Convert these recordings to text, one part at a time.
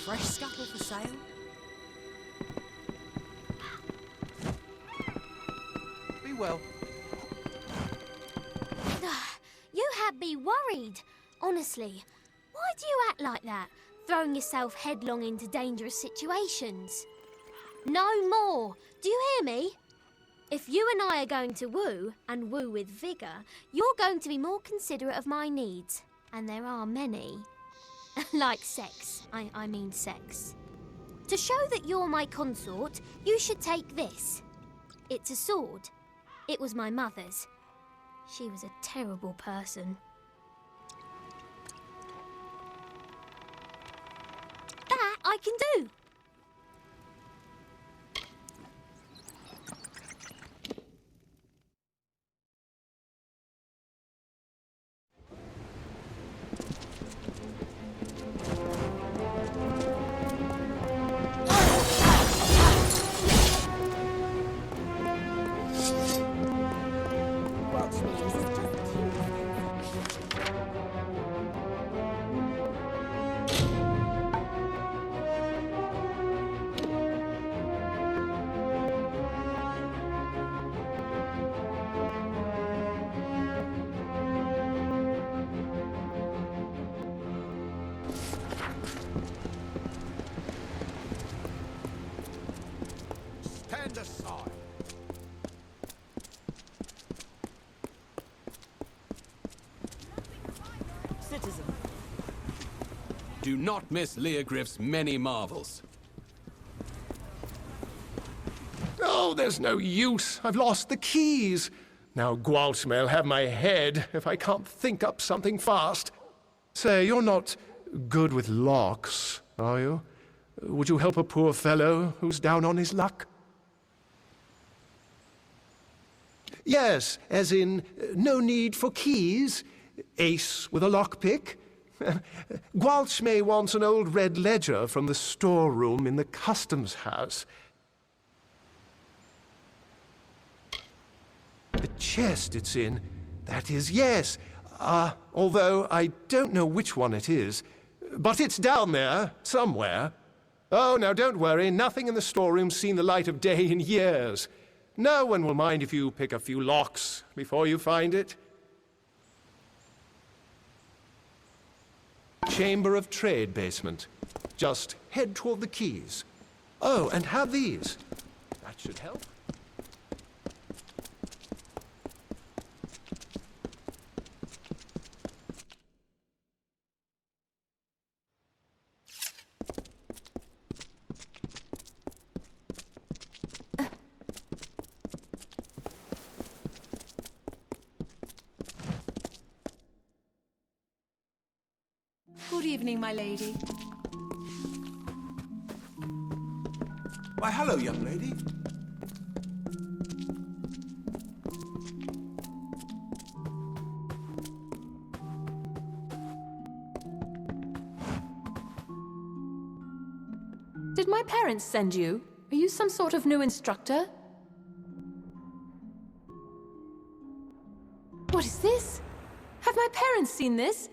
Fresh scuttle for sale? Be well. You had me worried. Honestly, why do you act like that, throwing yourself headlong into dangerous situations? No more. Do you hear me? If you and I are going to woo, and woo with vigour, you're going to be more considerate of my needs. And there are many. Like sex. I mean sex. To show that you're my consort, you should take this. It's a sword. It was my mother's. She was a terrible person. That I can do. Stand aside. Citizen. Do not miss Leogriff's many marvels. Oh, there's no use. I've lost the keys. Now Gwalt may'll have my head if I can't think up something fast. Say, you're not good with locks, are you? Would you help a poor fellow who's down on his luck? Yes, as in, no need for keys. Ace with a lockpick. Gwalchmay wants an old red ledger from the storeroom in the customs house. The chest it's in, that is, yes. Although I don't know which one it is. But it's down there, somewhere. Oh, now don't worry, nothing in the storeroom's seen the light of day in years. No one will mind if you pick a few locks before you find it. Chamber of Trade basement. Just head toward the keys. Oh, and have these. That should help. Good evening, my lady. Why, hello, young lady. Did my parents send you? Are you some sort of new instructor? What is this? Have my parents seen this?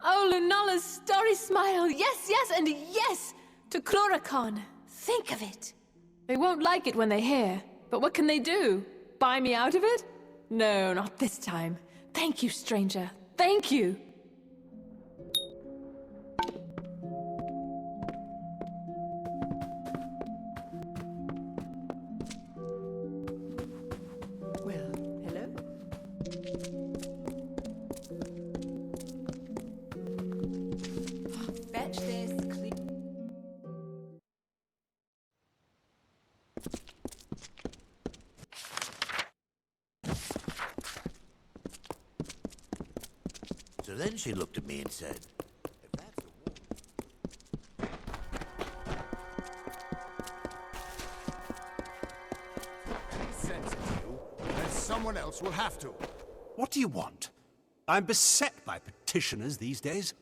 Oh, Lunala's starry smile! Yes, yes, and yes! To Chloracon! Think of it! They won't like it when they hear, but what can they do? Buy me out of it? No, not this time. Thank you, stranger. Thank you! Well, hello. Fetch this, then she looked at me and said, "If that's a woman..." Any sense in you, then someone else will have to. What do you want? I'm beset by petitioners these days.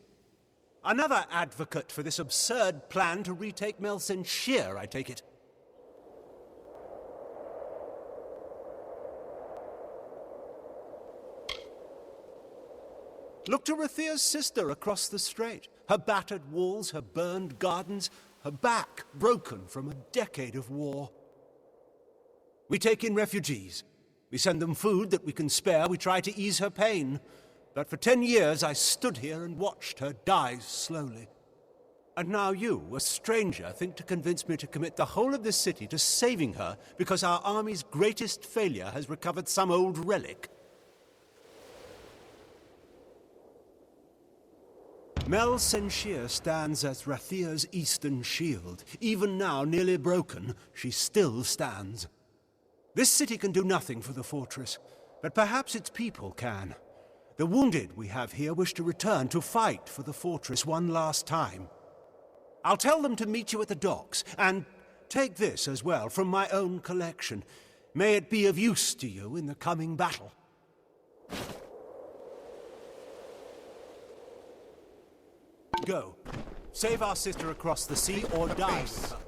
Another advocate for this absurd plan to retake Melsenshire, I take it. Look to Rathia's sister across the strait. Her battered walls, her burned gardens, her back broken from a decade of war. We take in refugees. We send them food that we can spare. We try to ease her pain. But for 10 years I stood here and watched her die slowly. And now you, a stranger, think to convince me to commit the whole of this city to saving her because our army's greatest failure has recovered some old relic. Melsenshire stands as Rathia's eastern shield. Even now, nearly broken, she still stands. This city can do nothing for the fortress, but perhaps its people can. The wounded we have here wish to return to fight for the fortress one last time. I'll tell them to meet you at the docks, and take this as well from my own collection. May it be of use to you in the coming battle. Go. Save our sister across the sea or die with her.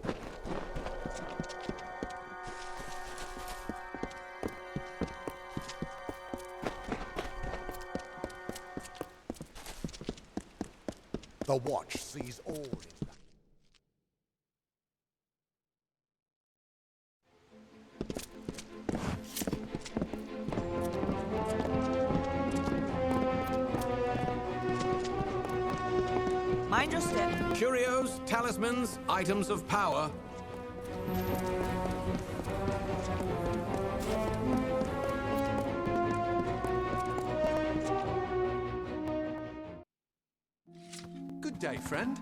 The watch sees all in that. Mind your step. Curios, talismans, items of power. Good day, friend.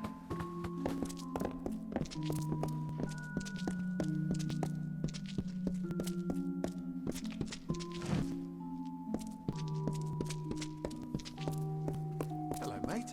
Hello, mate.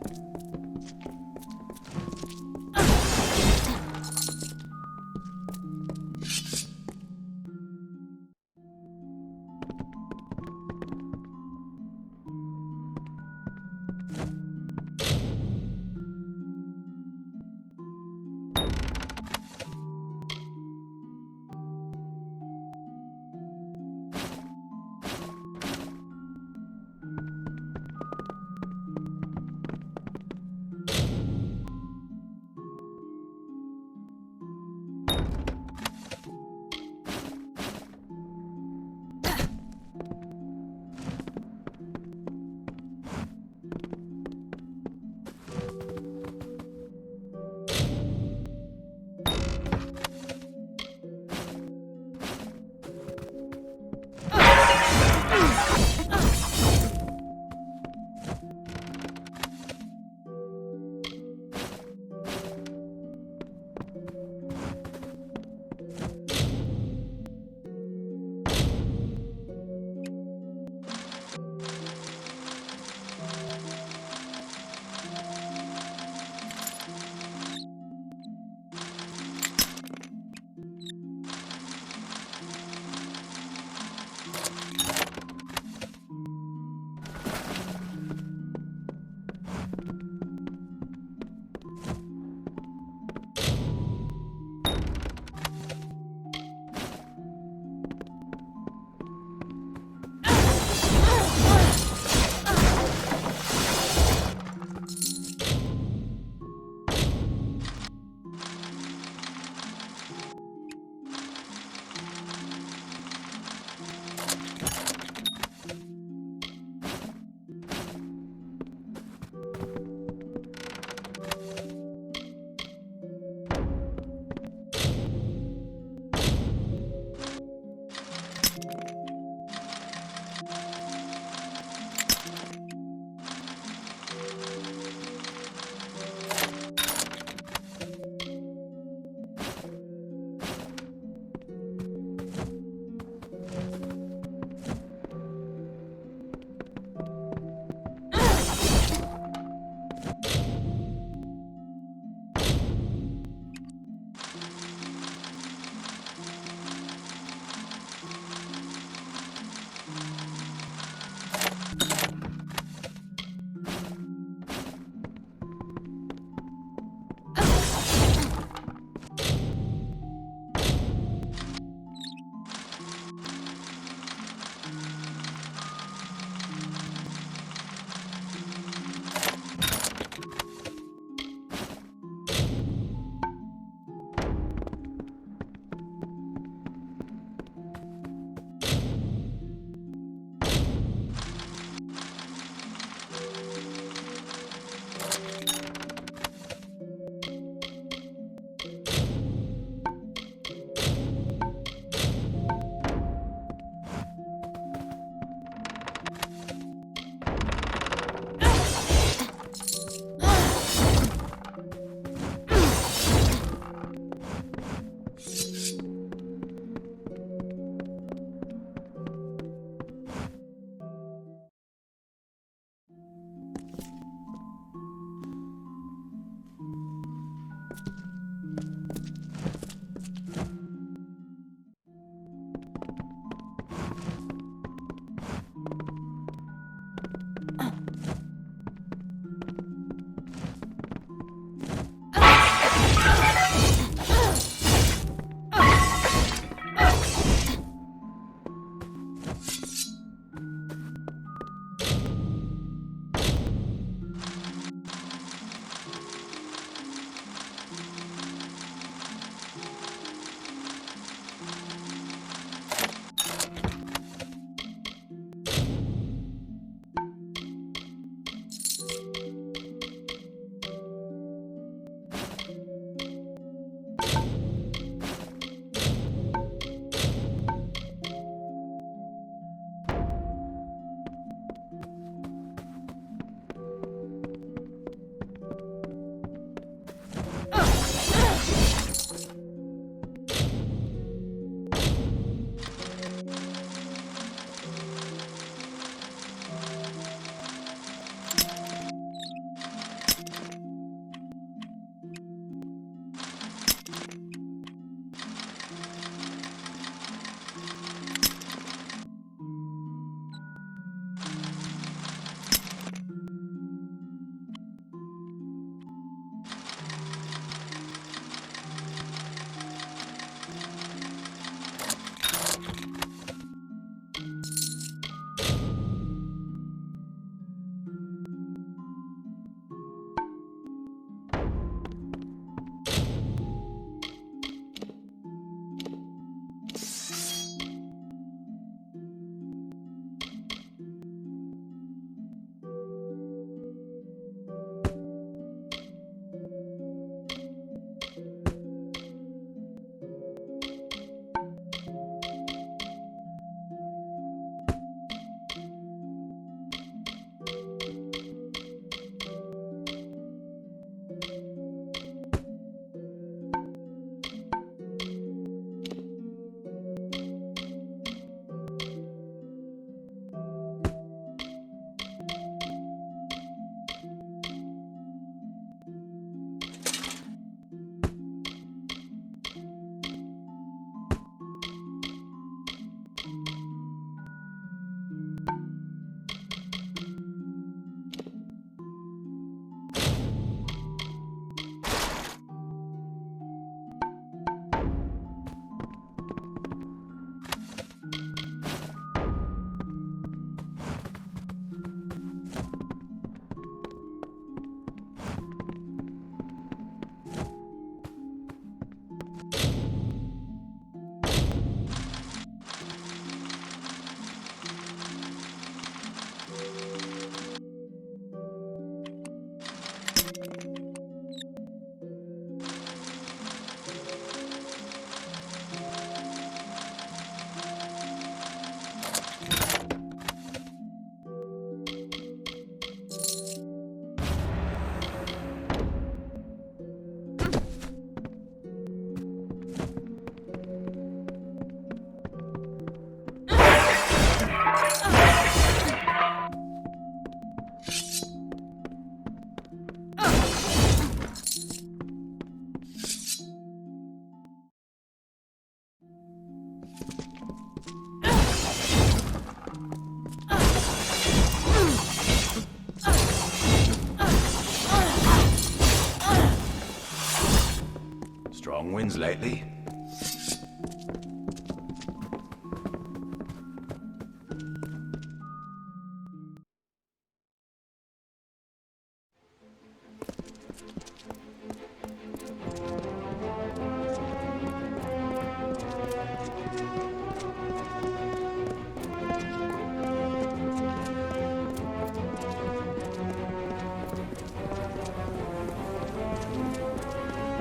Strong winds lately.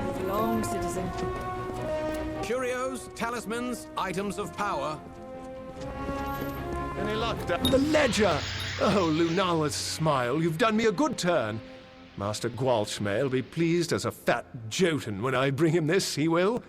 Move along, citizen. Curios, talismans, items of power. Any luck, The ledger! Oh, Lunala's smile, you've done me a good turn. Master Gwalchmay'll be pleased as a fat Jotun when I bring him this, he will.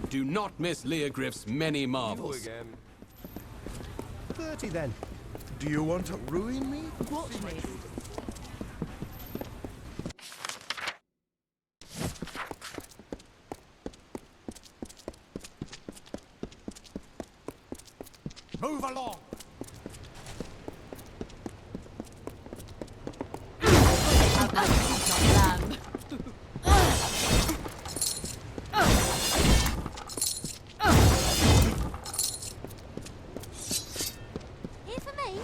Do not miss Leogriff's many marvels. Again. 30 then. Do you want to ruin me? Watch me. Move along! Here for me?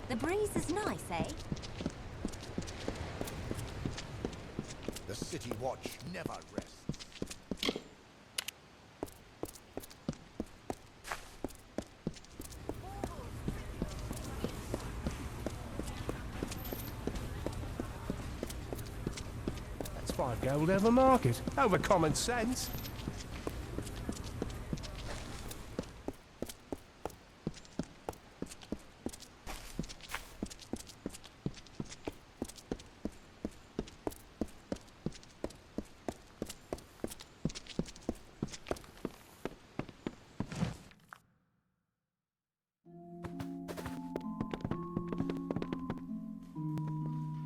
The breeze is nice, eh? The city watch never rests. That's 5 gold over market. Over common sense.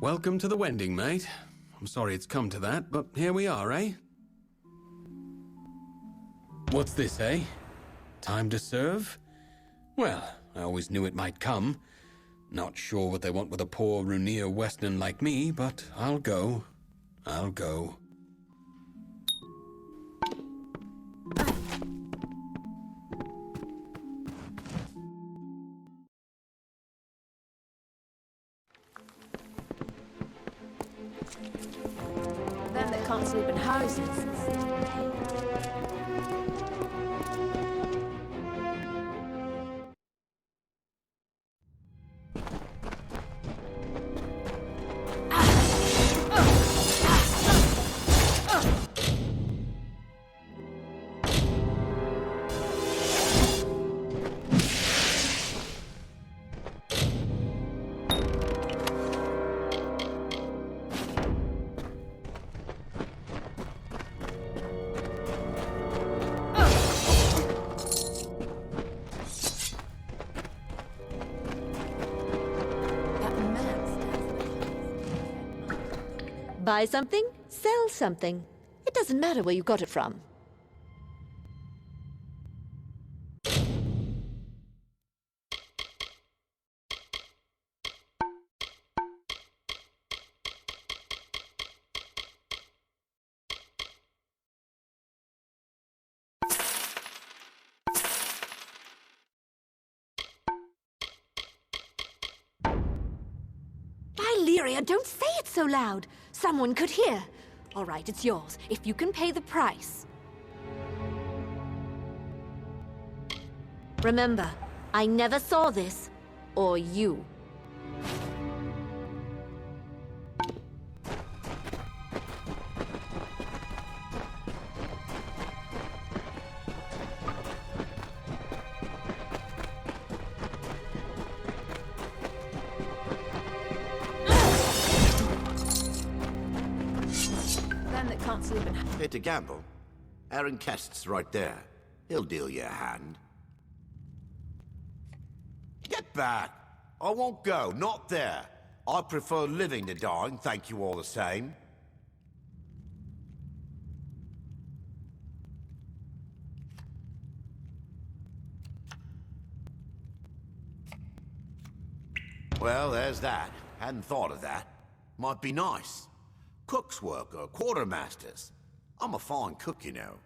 Welcome to the Wending, mate. I'm sorry it's come to that, but here we are, eh? What's this, eh? Time to serve? Well, I always knew it might come. Not sure what they want with a poor Runir Westerner like me, but I'll go. I'll go. Them that can't sleep in houses. Buy something, sell something. It doesn't matter where you got it from. Lyria, don't say it so loud. Someone could hear. All right, it's yours, if you can pay the price. Remember, I never saw this. Or you. Here to gamble. Aaron Kest's right there. He'll deal you a hand. Get back! I won't go, not there. I prefer living to dying, thank you all the same. Well, there's that. Hadn't thought of that. Might be nice. Cook's work or quartermaster's. I'm a fine cook, you know.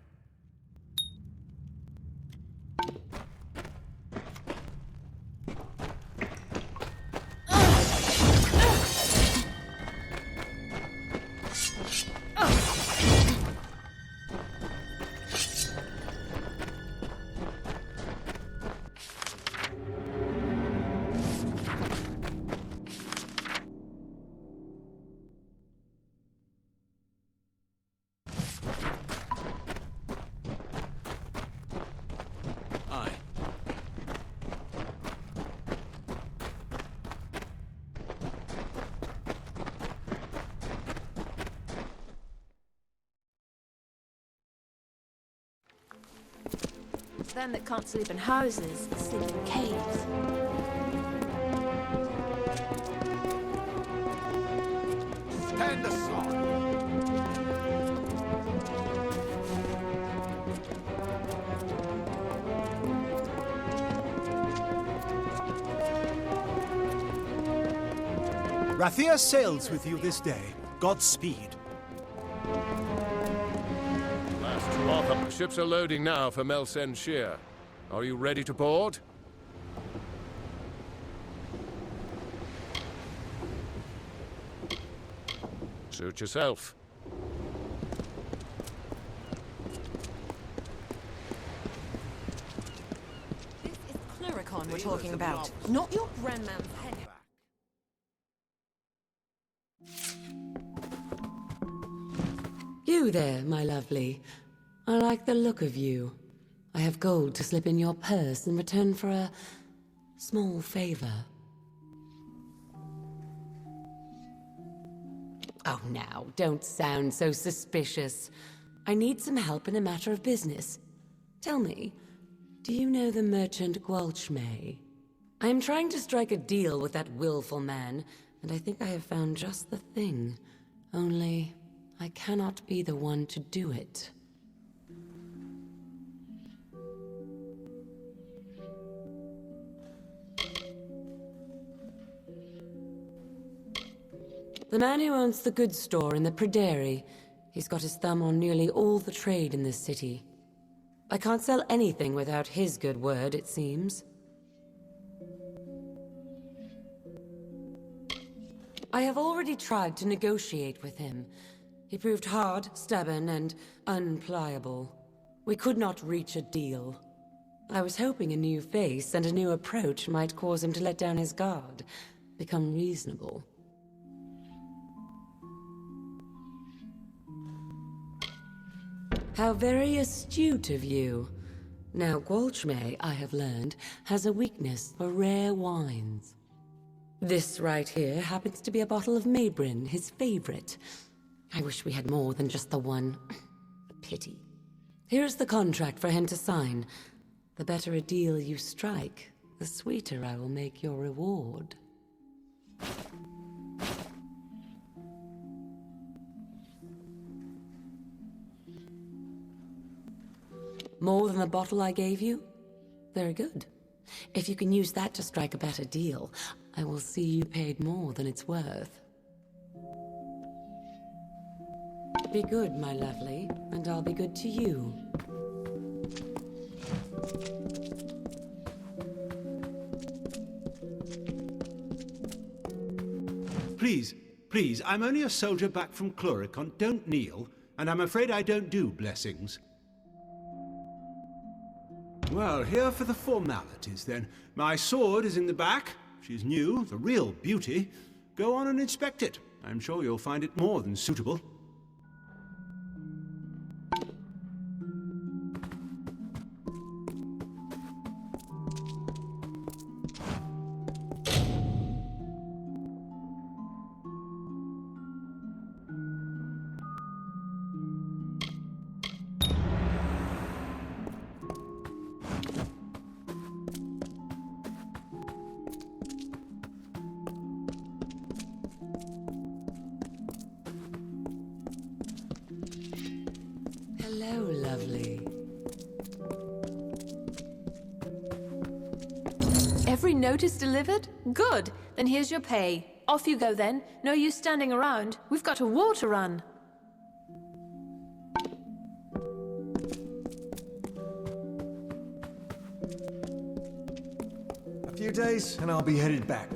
Them that can't sleep in houses, sleep in caves. Stand aside! Rathia sails with you this day. Godspeed. Last two off. The ships are loading now for Melsen Shear. Are you ready to board? Suit yourself. This is Cluricon we're talking about, not your grandman's head. You there, my lovely. I like the look of you. I have gold to slip in your purse in return for a small favor. Oh, now, don't sound so suspicious. I need some help in a matter of business. Tell me, do you know the merchant Gwalchmey? I am trying to strike a deal with that willful man, and I think I have found just the thing. Only, I cannot be the one to do it. The man who owns the goods store in the Prairie. He's got his thumb on nearly all the trade in this city. I can't sell anything without his good word, it seems. I have already tried to negotiate with him. He proved hard, stubborn, and unpliable. We could not reach a deal. I was hoping a new face and a new approach might cause him to let down his guard, become reasonable. How very astute of you. Now, Gwalchmey, I have learned, has a weakness for rare wines. This right here happens to be a bottle of Maybrin, his favorite. I wish we had more than just the one. Pity. Here's the contract for him to sign. The better a deal you strike, the sweeter I will make your reward. More than the bottle I gave you? Very good. If you can use that to strike a better deal, I will see you paid more than it's worth. Be good, my lovely, and I'll be good to you. Please, I'm only a soldier back from Cluricon. Don't kneel, and I'm afraid I don't do blessings. Well, here for the formalities, then. My sword is in the back. She's new, the real beauty. Go on and inspect it. I'm sure you'll find it more than suitable. Hello, lovely. Every note is delivered? Good. Then here's your pay. Off you go then. No use standing around. We've got a war to run. A few days, and I'll be headed back.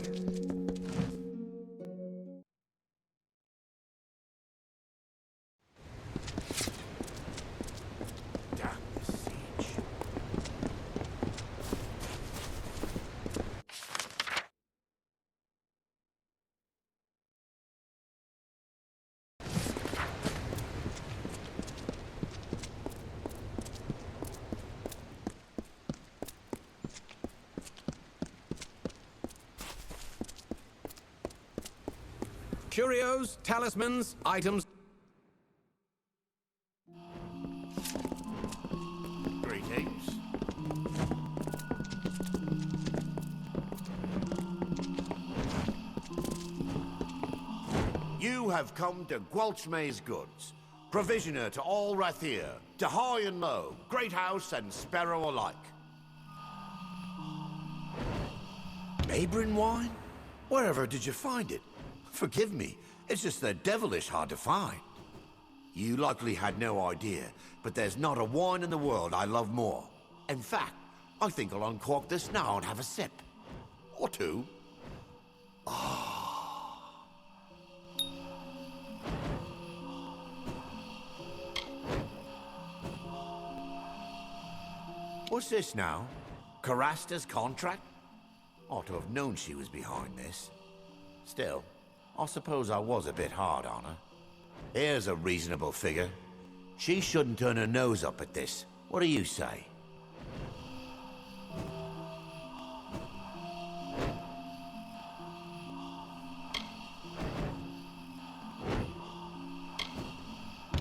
Curios, talismans, items. Greetings. You have come to Gwalchmay's goods, provisioner to all Rathir, to high and low, great house and sparrow alike. Mabrin wine? Wherever did you find it? Forgive me, it's just they're devilish hard to find. You likely had no idea, but there's not a wine in the world I love more. In fact, I think I'll uncork this now and have a sip. Or two. What's this now? Carasta's contract? Ought to have known she was behind this. Still, I suppose I was a bit hard on her. Here's a reasonable figure. She shouldn't turn her nose up at this. What do you say?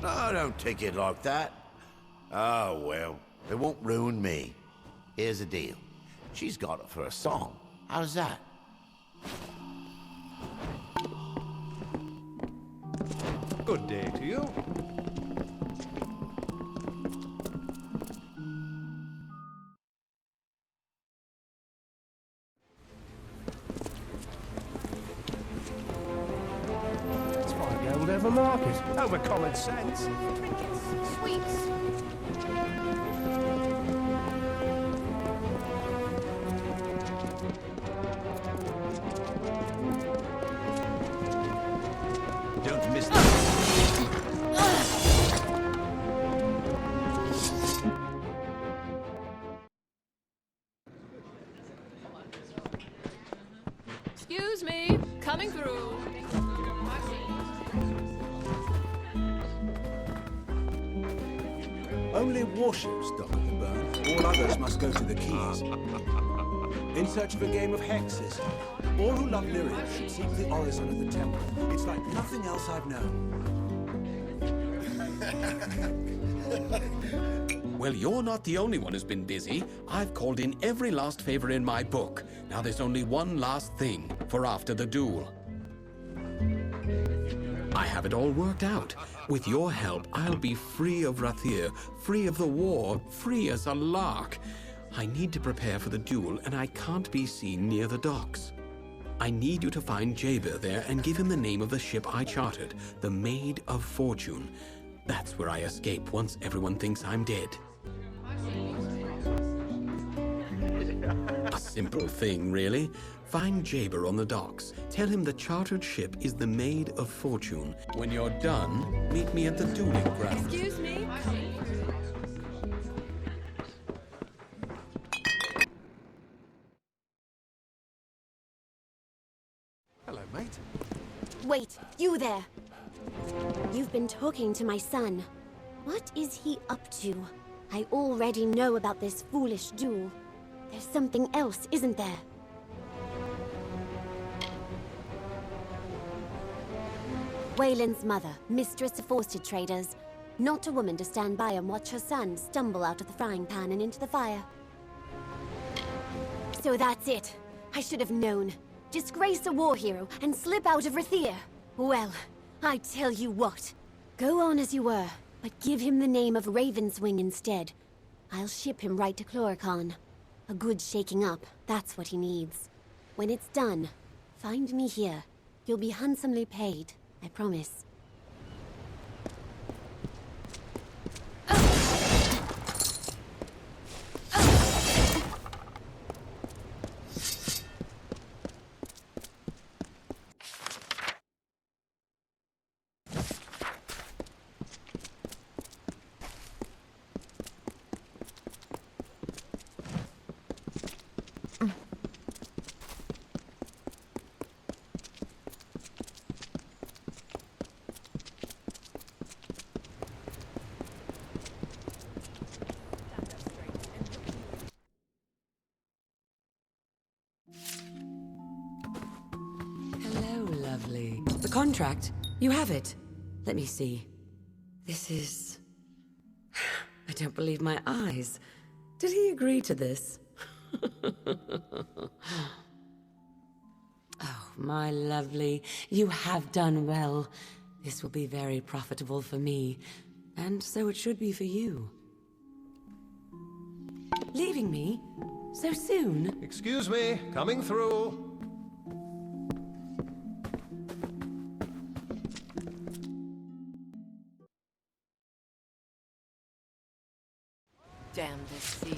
No, don't take it like that. Oh, well, it won't ruin me. Here's the deal. She's got it for a song. How's that? Good day to you. It's fine, gold ever market. Over common sense. Trinkets, sweets. Don't miss that. Excuse me. Coming through. Only warships dock at the burn. All others must go to the quays. In search of a game of hexes. All who love lyrics should seek the orison of the temple. It's like nothing else I've known. Well, you're not the only one who's been busy. I've called in every last favor in my book. Now there's only one last thing for after the duel. I have it all worked out. With your help, I'll be free of Rathir, free of the war, free as a lark. I need to prepare for the duel, and I can't be seen near the docks. I need you to find Jabir there and give him the name of the ship I chartered, the Maid of Fortune. That's where I escape once everyone thinks I'm dead. A simple thing, really. Find Jabir on the docks. Tell him the chartered ship is the Maid of Fortune. When you're done, meet me at the dueling ground. Excuse me? Hello, mate. Wait, you there! You've been talking to my son. What is he up to? I already know about this foolish duel. There's something else, isn't there? Wayland's mother, mistress of Forsted traders. Not a woman to stand by and watch her son stumble out of the frying pan and into the fire. So that's it. I should have known. Disgrace a war hero and slip out of Rathir. Well, I tell you what. Go on as you were, but give him the name of Ravenswing instead. I'll ship him right to Chloricon. A good shaking up, that's what he needs. When it's done, find me here. You'll be handsomely paid, I promise. The contract? You have it. Let me see. This is... I don't believe my eyes. Did he agree to this? Oh, my lovely. You have done well. This will be very profitable for me. And so it should be for you. Leaving me? So soon? Excuse me, coming through. Damn this siege.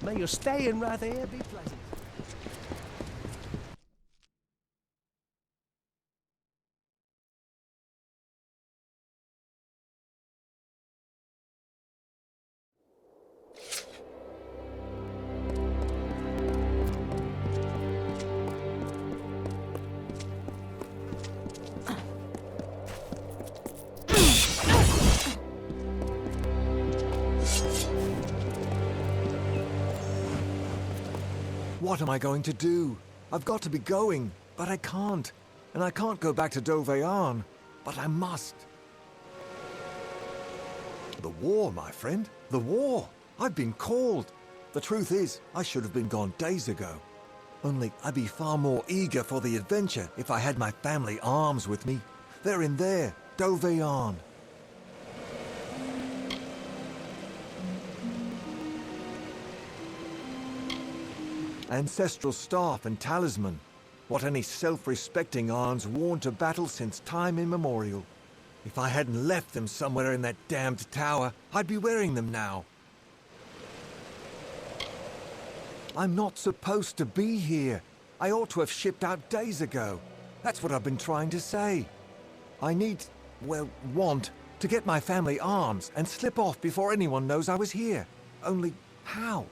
May your stay in Rathir be pleasant. What am I going to do? I've got to be going, but I can't. And I can't go back to Dovearn, but I must. The war, my friend. The war. I've been called. The truth is, I should have been gone days ago. Only I'd be far more eager for the adventure if I had my family arms with me. They're in there, Dovearn. Ancestral staff and talisman. What any self-respecting Arn's worn to battle since time immemorial. If I hadn't left them somewhere in that damned tower, I'd be wearing them now. I'm not supposed to be here. I ought to have shipped out days ago. That's what I've been trying to say. I need, well, want to get my family arms and slip off before anyone knows I was here. Only, how?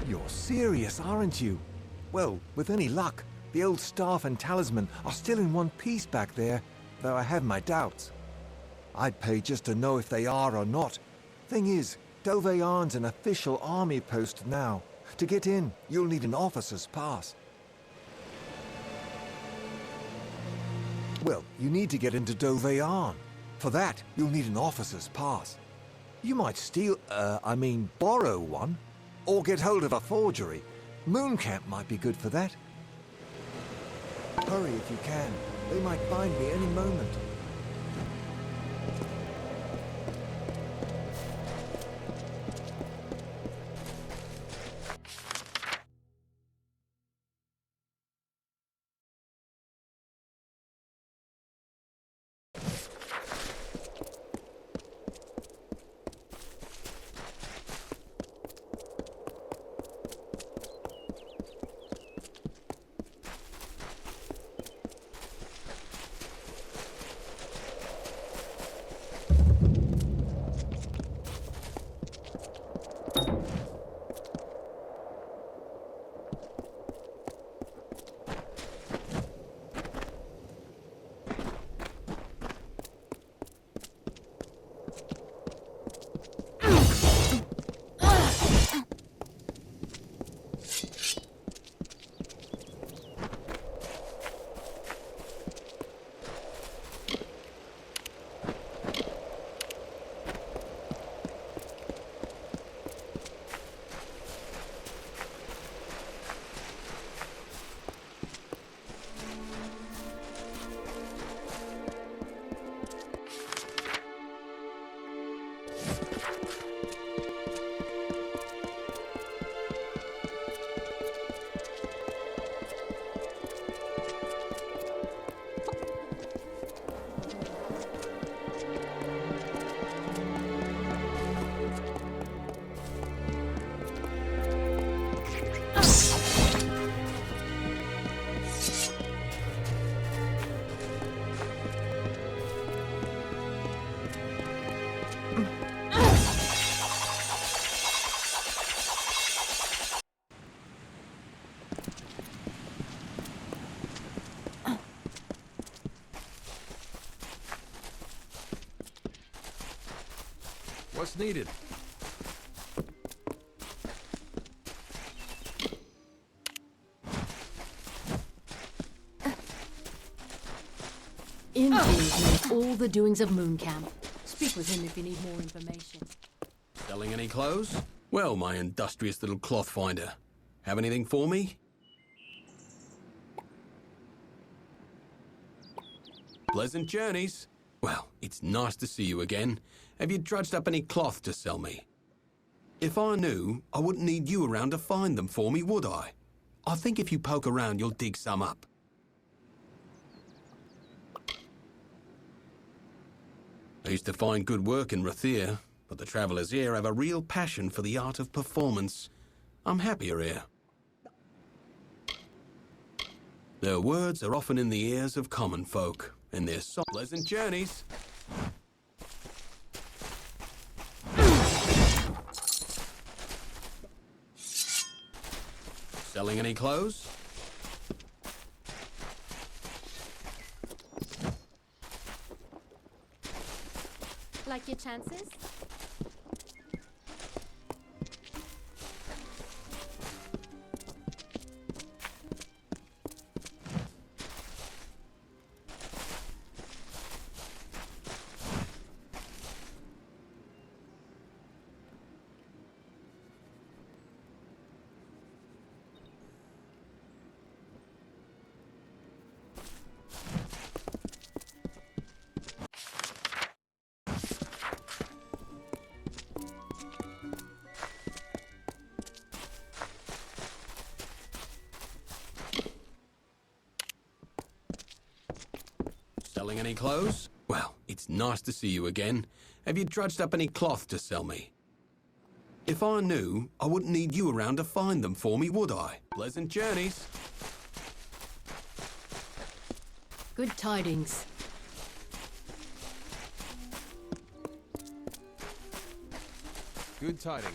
You're serious, aren't you? Well, with any luck, the old staff and talisman are still in one piece back there, though I have my doubts. I'd pay just to know if they are or not. Thing is, Dovearn's an official army post now. To get in, you'll need an officer's pass. Well, you need to get into Doveyan. For that, you'll need an officer's pass. You might borrow one. Or get hold of a forgery. Mooncamp might be good for that. Hurry if you can. They might find me any moment. What's needed? Indeed knows all the doings of Mooncamp. Speak with him if you need more information. Selling any clothes? Well, my industrious little cloth finder. Have anything for me? Pleasant journeys. Well, it's nice to see you again. Have you drudged up any cloth to sell me? If I knew, I wouldn't need you around to find them for me, would I? I think if you poke around, you'll dig some up. I used to find good work in Rathir, but the travellers here have a real passion for the art of performance. I'm happier here. Their words are often in the ears of common folk, and their pleasant journeys. Selling any clothes? Like your chances? Selling any clothes? Well, it's nice to see you again. Have you drudged up any cloth to sell me? If I knew, I wouldn't need you around to find them for me, would I? Pleasant journeys. Good tidings. Good tidings.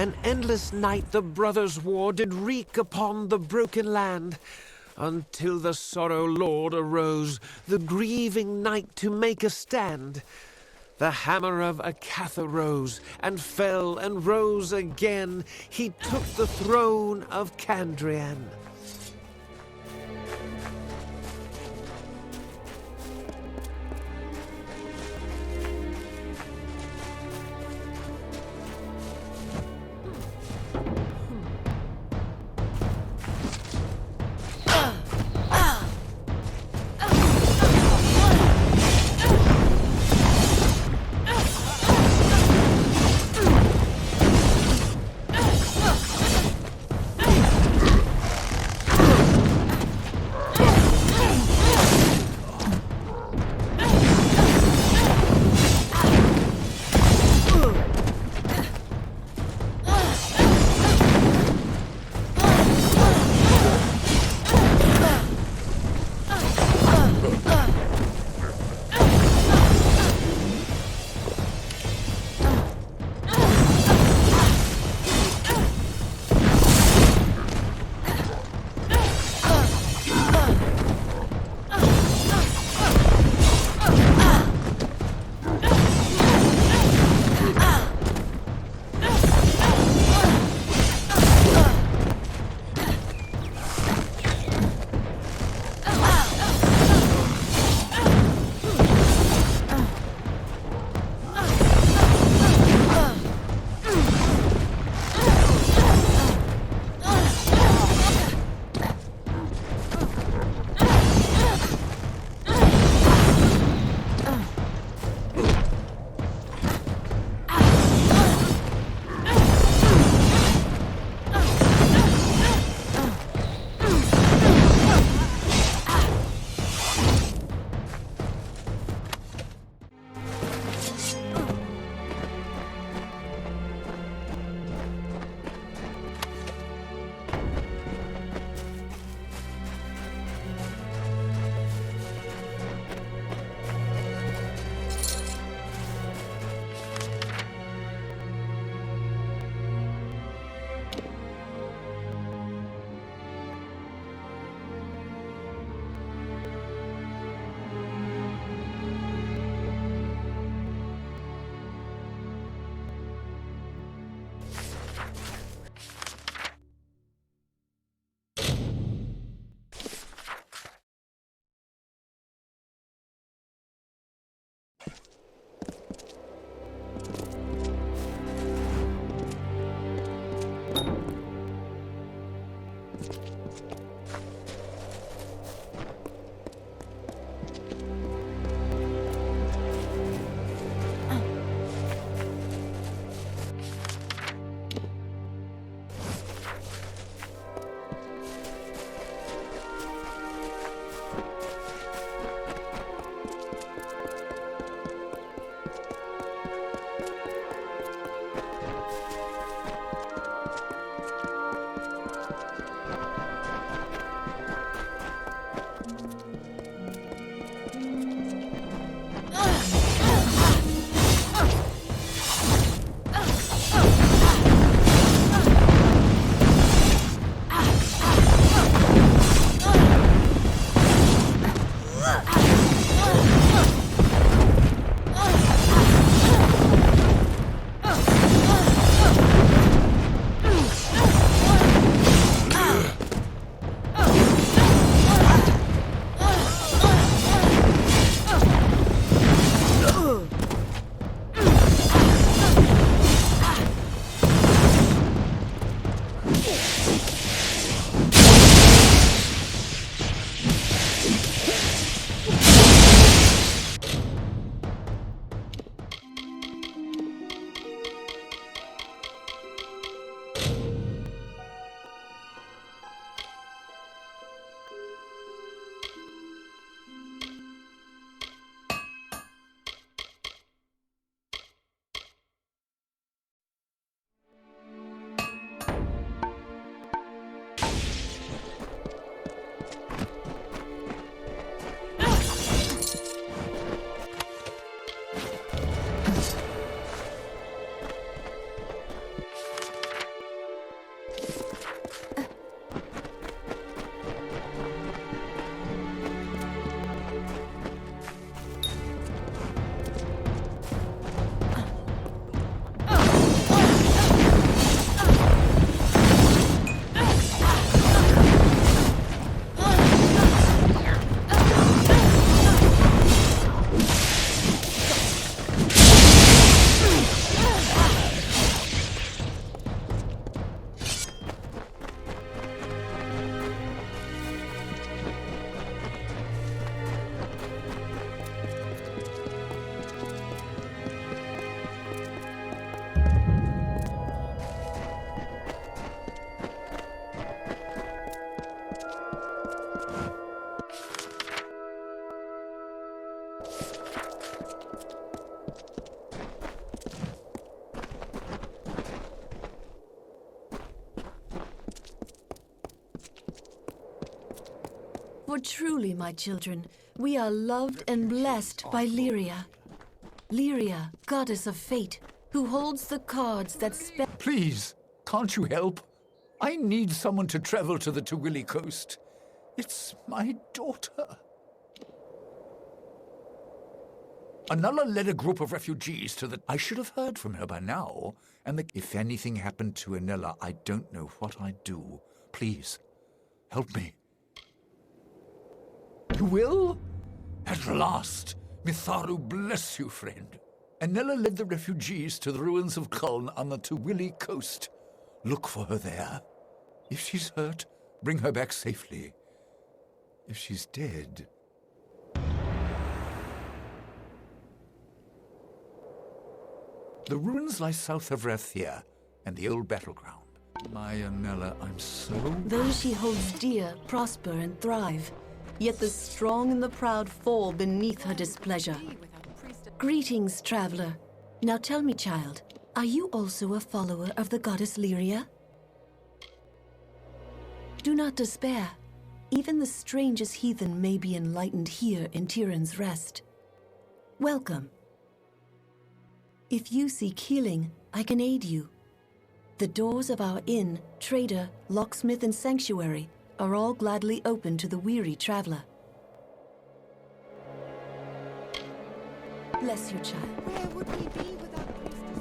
An endless night the brothers' war did wreak upon the broken land, until the sorrow lord arose, the grieving knight to make a stand. The hammer of Akatha rose, and fell, and rose again. He took the throne of Candrian. For truly, my children, we are loved and blessed by Lyria. Lyria, goddess of fate, who holds the cards that spell... Please, can't you help? I need someone to travel to the Tawili coast. It's my daughter. Anala led a group of refugees to the... I should have heard from her by now. And if anything happened to Anela, I don't know what I'd do. Please, help me. You will? At last. Mitharu bless you, friend. Anela led the refugees to the ruins of Kuln on the Tawili coast. Look for her there. If she's hurt, bring her back safely. If she's dead... The ruins lie south of Rathia and the old battleground. My Anela, I'm so... Those she holds dear prosper and thrive, yet the strong and the proud fall beneath her displeasure. Greetings, traveler. Now tell me, child, are you also a follower of the goddess Lyria? Do not despair. Even the strangest heathen may be enlightened here in Tyrann's Rest. Welcome. If you seek healing, I can aid you. The doors of our inn, trader, locksmith, and sanctuary are all gladly open to the weary traveler. Bless you, child. Where would we be without priestess?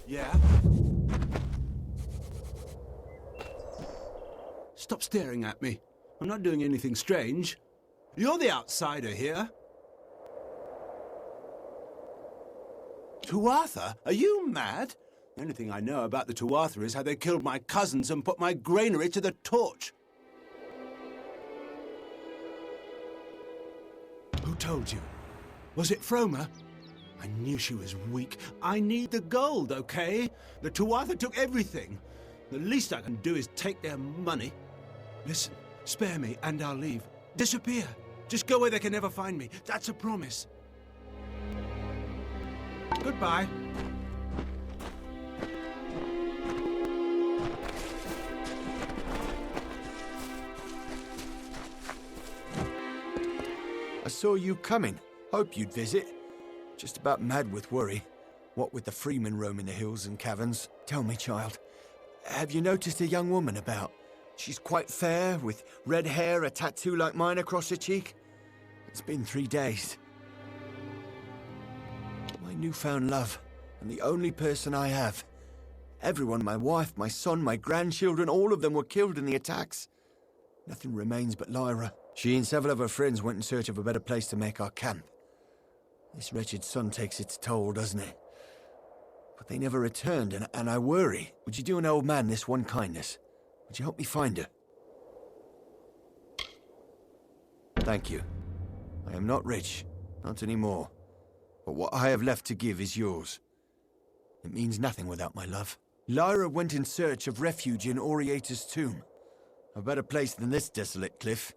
Yeah? Stop staring at me. I'm not doing anything strange. You're the outsider here. Tuatha? Are you mad? The only thing I know about the Tuatha is how they killed my cousins and put my granary to the torch. Who told you? Was it Froma? I knew she was weak. I need the gold, okay? The Tuatha took everything. The least I can do is take their money. Listen, spare me and I'll leave. Disappear. Just go where they can never find me. That's a promise. Goodbye. I saw you coming. Hope you'd visit. Just about mad with worry. What with the freemen roaming the hills and caverns. Tell me, child, have you noticed a young woman about? She's quite fair, with red hair, a tattoo like mine across her cheek. It's been 3 days. My newfound love, and the only person I have. Everyone, my wife, my son, my grandchildren, all of them were killed in the attacks. Nothing remains but Lyra. She and several of her friends went in search of a better place to make our camp. This wretched sun takes its toll, doesn't it? But they never returned, and I worry. Would you do an old man this one kindness? Would you help me find her? Thank you. I am not rich, not anymore. But what I have left to give is yours. It means nothing without my love. Lyra went in search of refuge in Oriata's tomb. A better place than this desolate cliff.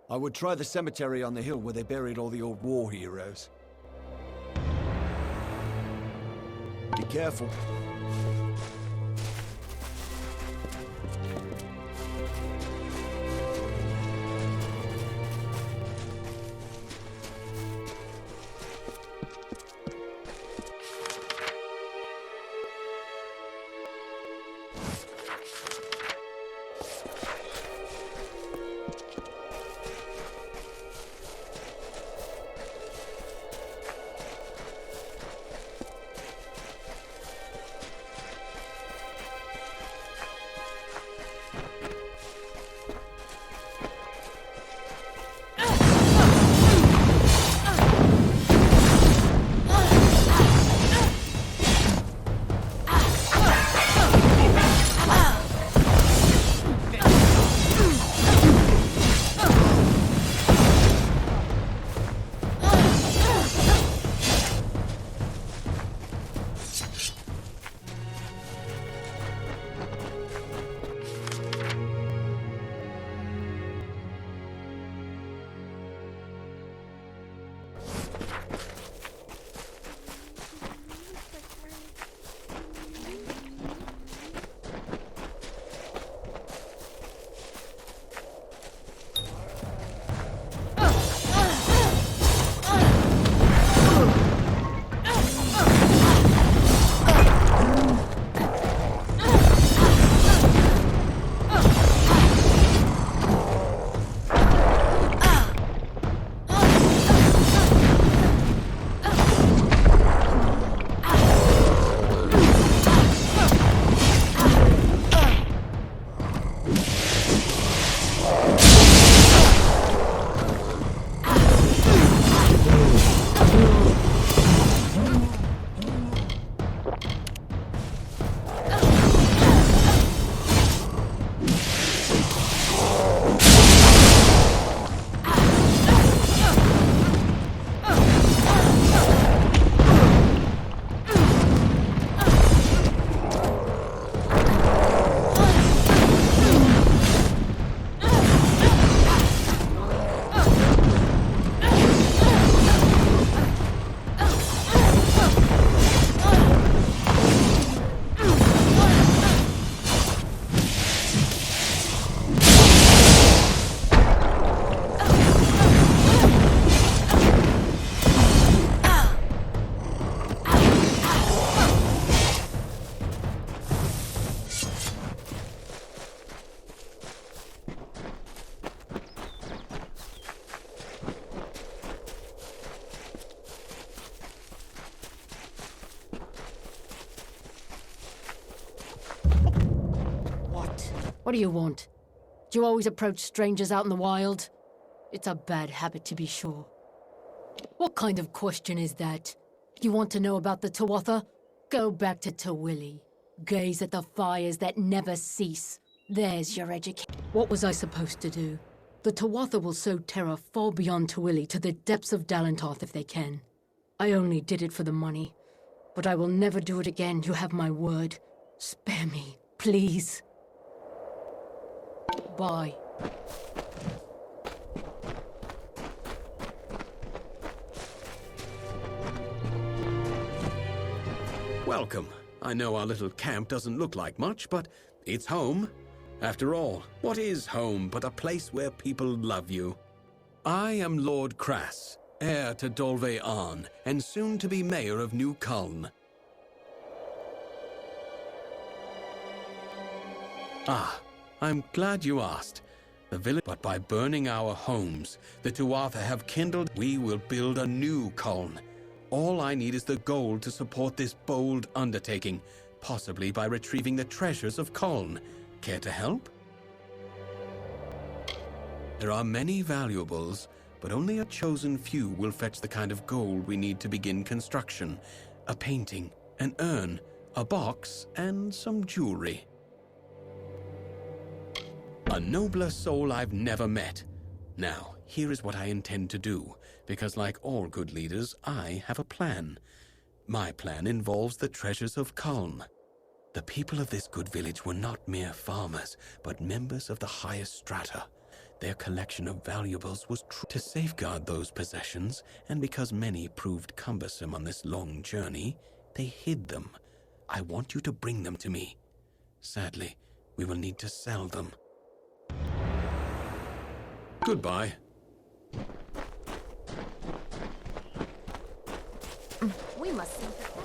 I would try the cemetery on the hill where they buried all the old war heroes. Be careful. What do you want? Do you always approach strangers out in the wild? It's a bad habit, to be sure. What kind of question is that? You want to know about the Tuatha? Go back to Tawili. Gaze at the fires that never cease. There's your education. What was I supposed to do? The Tuatha will sow terror far beyond Tawili to the depths of Dalentarth if they can. I only did it for the money. But I will never do it again, you have my word. Spare me, please. Bye. Welcome. I know our little camp doesn't look like much, but it's home. After all, what is home but a place where people love you? I am Lord Crass, heir to Dolve Arn, and soon to be mayor of New Culn. Ah, I'm glad you asked. The village, but by burning our homes, the Tuatha have kindled. We will build a new Culn. All I need is the gold to support this bold undertaking, possibly by retrieving the treasures of Culn. Care to help? There are many valuables, but only a chosen few will fetch the kind of gold we need to begin construction. A painting, an urn, a box, and some jewelry. A nobler soul I've never met. Now, here is what I intend to do, because like all good leaders, I have a plan. My plan involves the treasures of Culn. The people of this good village were not mere farmers, but members of the highest strata. Their collection of valuables was to safeguard those possessions, and because many proved cumbersome on this long journey, they hid them. I want you to bring them to me. Sadly, we will need to sell them. Goodbye. We must think that.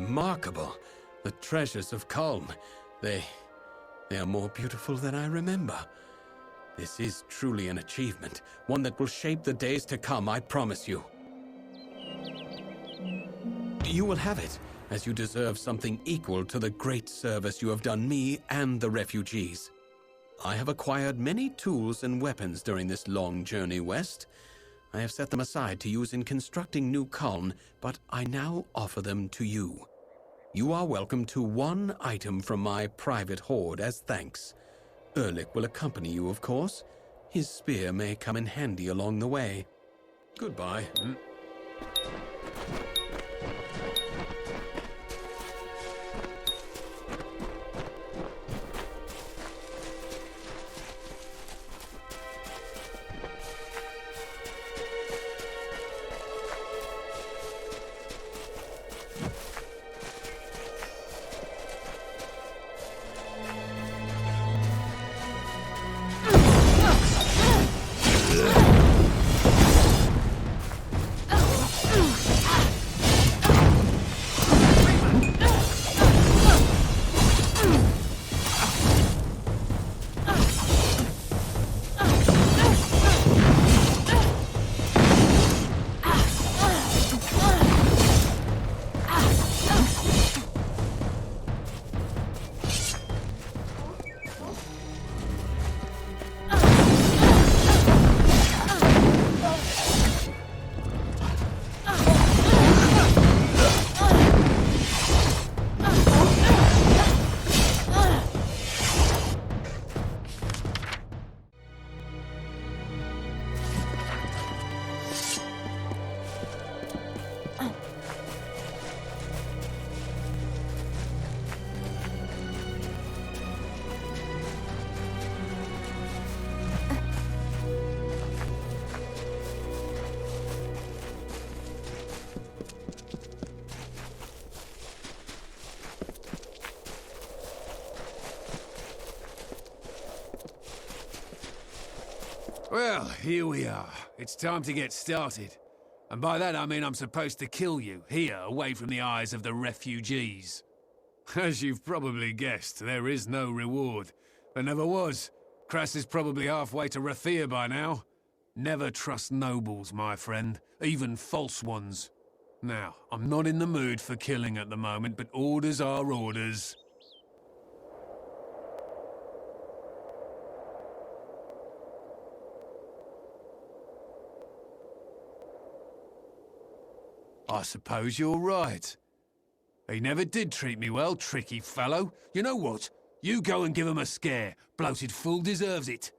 Remarkable. The treasures of Culm. They are more beautiful than I remember. This is truly an achievement, one that will shape the days to come, I promise you. You will have it, as you deserve something equal to the great service you have done me and the refugees. I have acquired many tools and weapons during this long journey west. I have set them aside to use in constructing New Culm, but I now offer them to you. You are welcome to one item from my private hoard as thanks. Erlich will accompany you, of course. His spear may come in handy along the way. Goodbye. Well, here we are. It's time to get started. And by that I mean I'm supposed to kill you, here, away from the eyes of the refugees. As you've probably guessed, there is no reward. There never was. Kras is probably halfway to Rathir by now. Never trust nobles, my friend, even false ones. Now, I'm not in the mood for killing at the moment, but orders are orders. I suppose you're right. He never did treat me well, tricky fellow. You know what? You go and give him a scare. Bloated fool deserves it.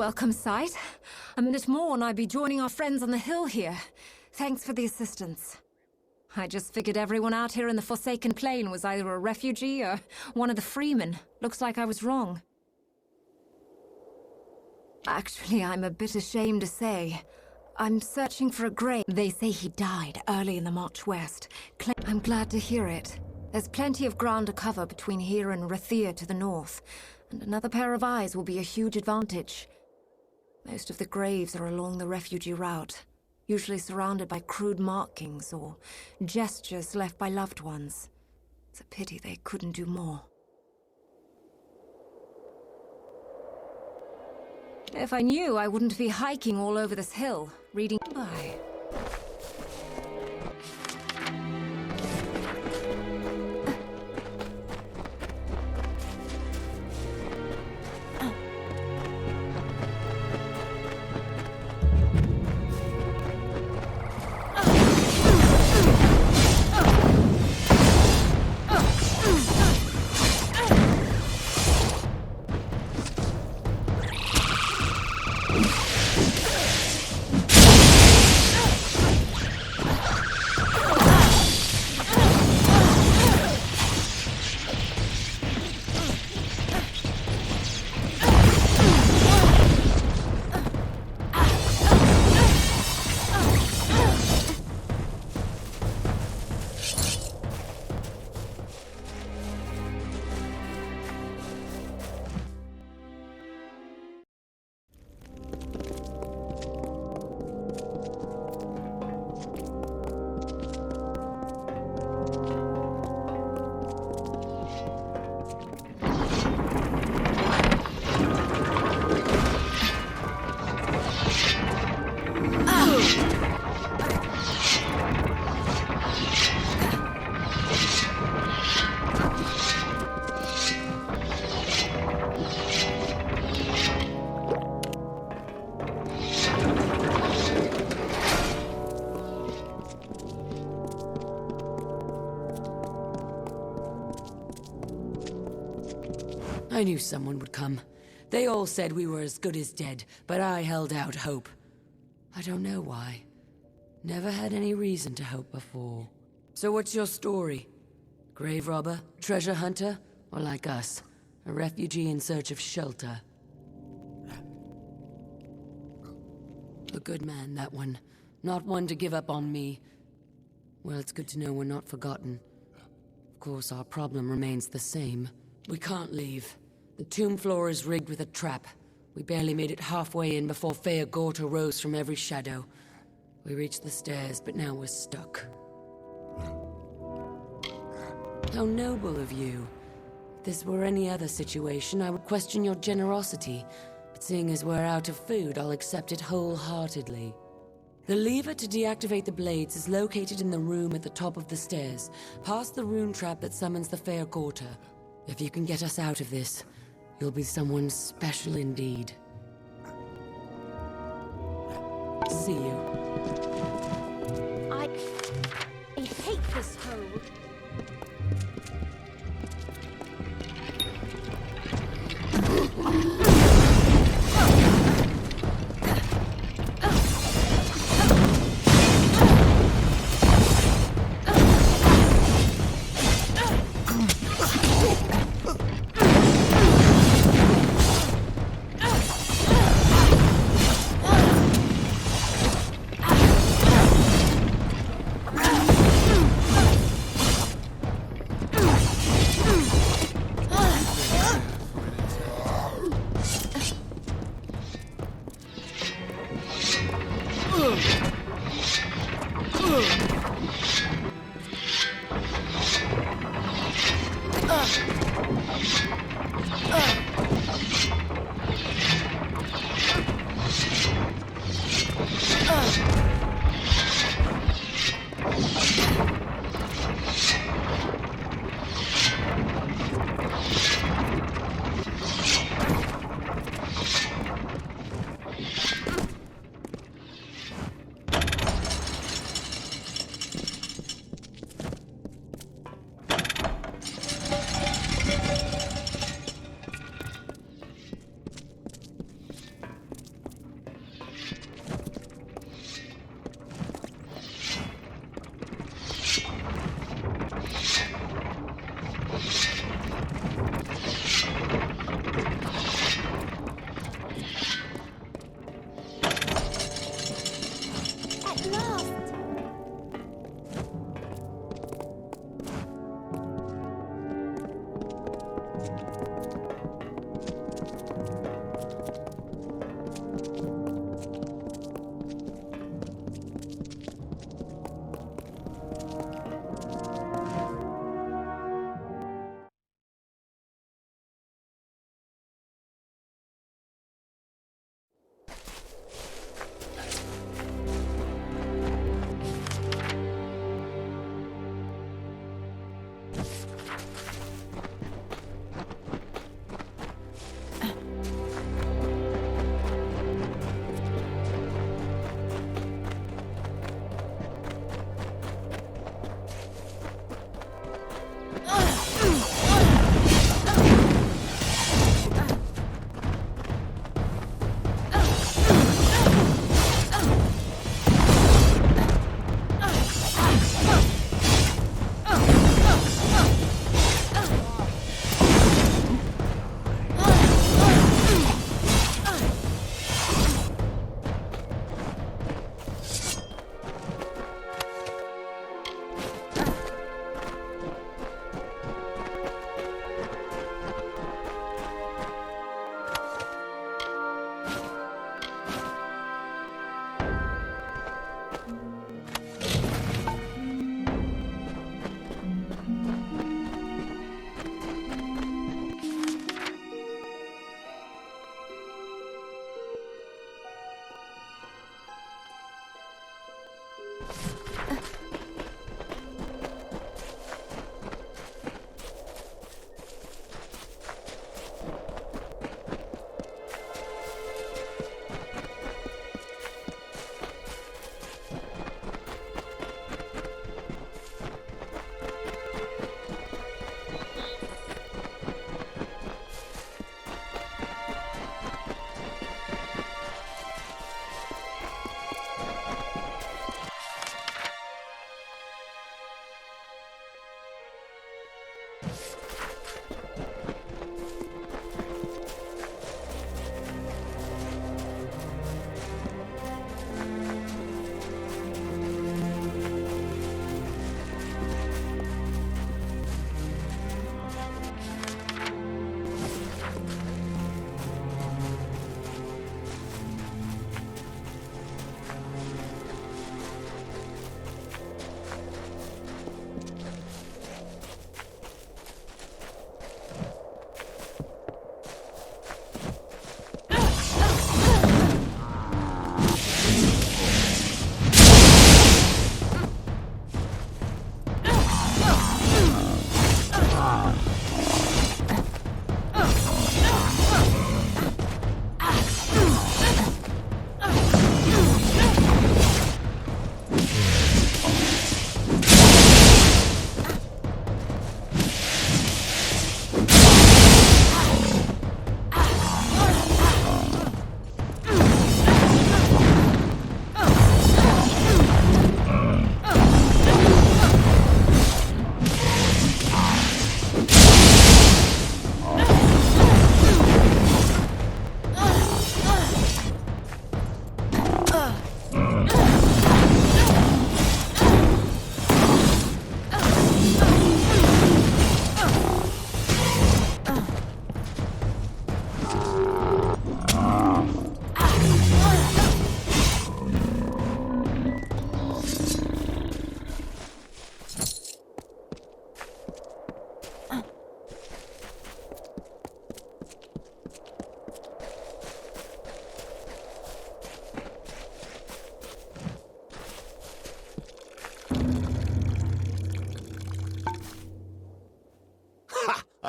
welcome sight. A minute more and I'd be joining our friends on the hill here. Thanks for the assistance. I just figured everyone out here in the Forsaken Plain was either a refugee or one of the freemen. Looks like I was wrong. Actually, I'm a bit ashamed to say. I'm searching for a grave. They say he died early in the march west. I'm glad to hear it. There's plenty of ground to cover between here and Rathir to the north, and another pair of eyes will be a huge advantage. Most of the graves are along the refugee route, usually surrounded by crude markings or gestures left by loved ones. It's a pity they couldn't do more. If I knew, I wouldn't be hiking all over this hill, reading by. I knew someone would come. They all said we were as good as dead, but I held out hope. I don't know why. Never had any reason to hope before. So what's your story? Grave robber, treasure hunter, or like us, a refugee in search of shelter? A good man, that one. Not one to give up on me. Well, it's good to know we're not forgotten. Of course, our problem remains the same. We can't leave. The tomb floor is rigged with a trap. We barely made it halfway in before Fea Gorta rose from every shadow. We reached the stairs, but now we're stuck. How noble of you. If this were any other situation, I would question your generosity. But seeing as we're out of food, I'll accept it wholeheartedly. The lever to deactivate the blades is located in the room at the top of the stairs, past the rune trap that summons the Fea Gorta. If you can get us out of this, you'll be someone special indeed. See you. I hate this hole. At last!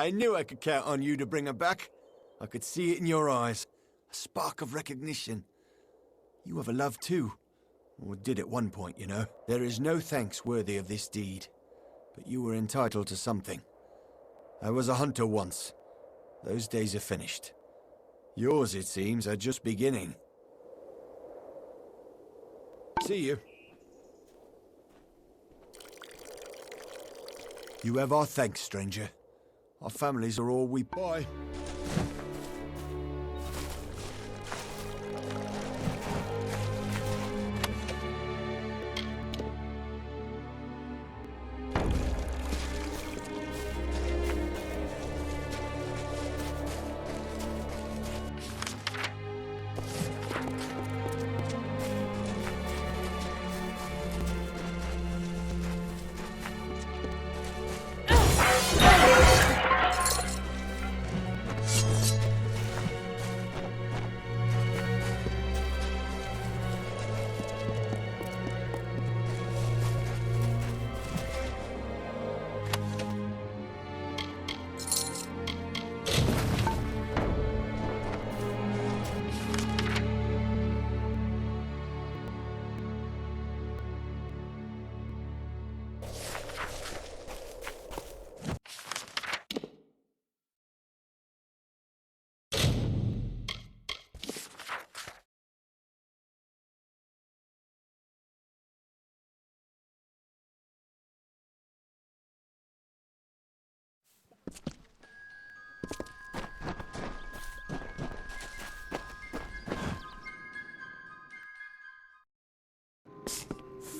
I knew I could count on you to bring her back. I could see it in your eyes. A spark of recognition. You have a love too. Or did at one point, you know. There is no thanks worthy of this deed. But you were entitled to something. I was a hunter once. Those days are finished. Yours, it seems, are just beginning. See you. You have our thanks, stranger. Our families are all we... Bye.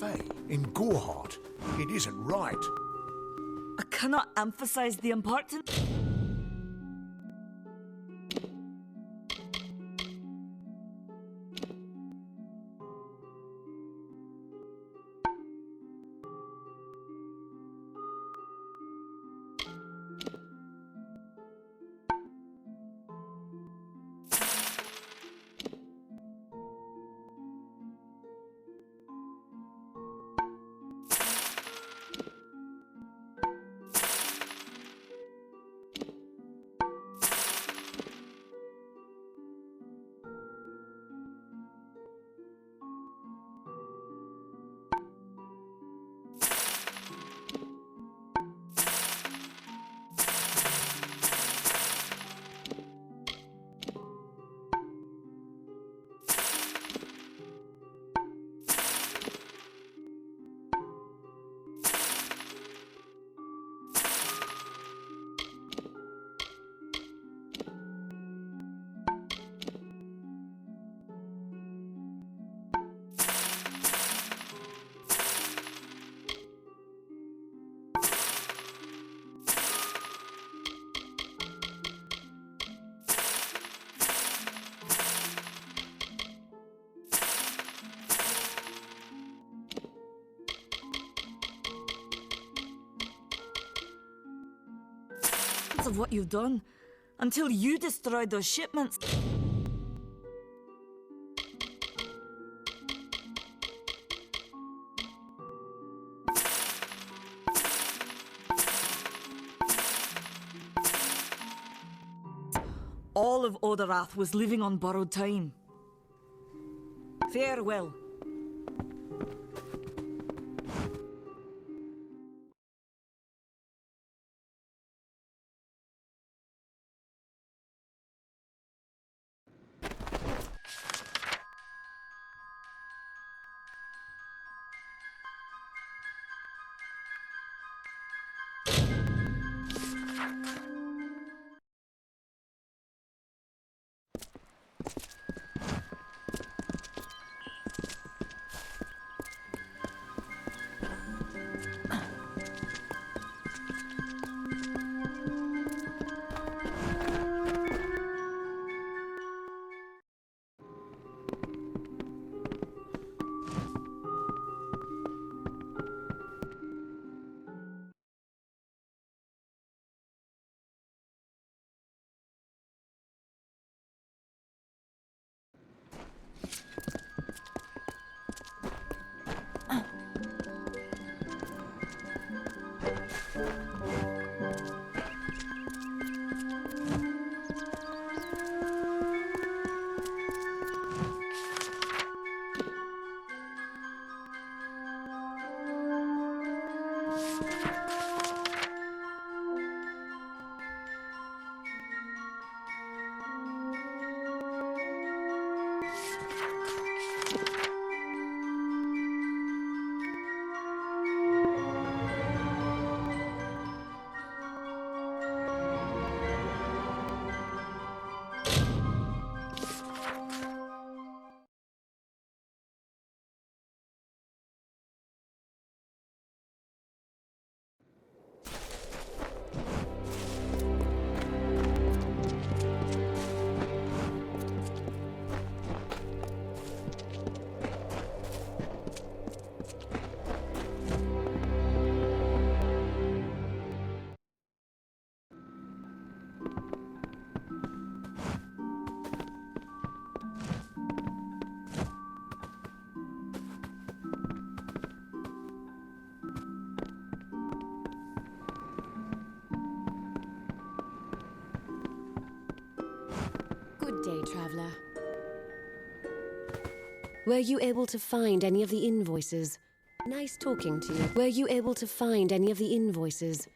Faye, in Gorehart, it isn't right. I cannot emphasize the importance. Of what you've done until you destroyed those shipments. All of Oderath was living on borrowed time. Farewell. Good day, traveler. Were you able to find any of the invoices? Nice talking to you. Were you able to find any of the invoices?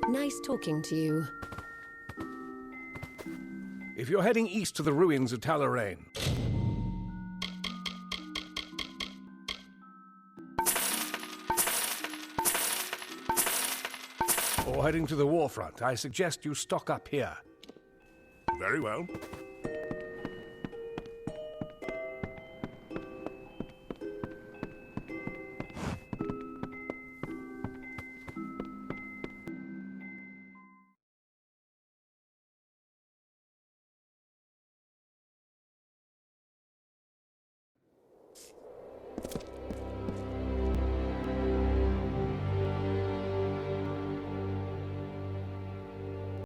Nice talking to you. If you're heading east to the ruins of Talarain, or heading to the warfront, I suggest you stock up here. Very well.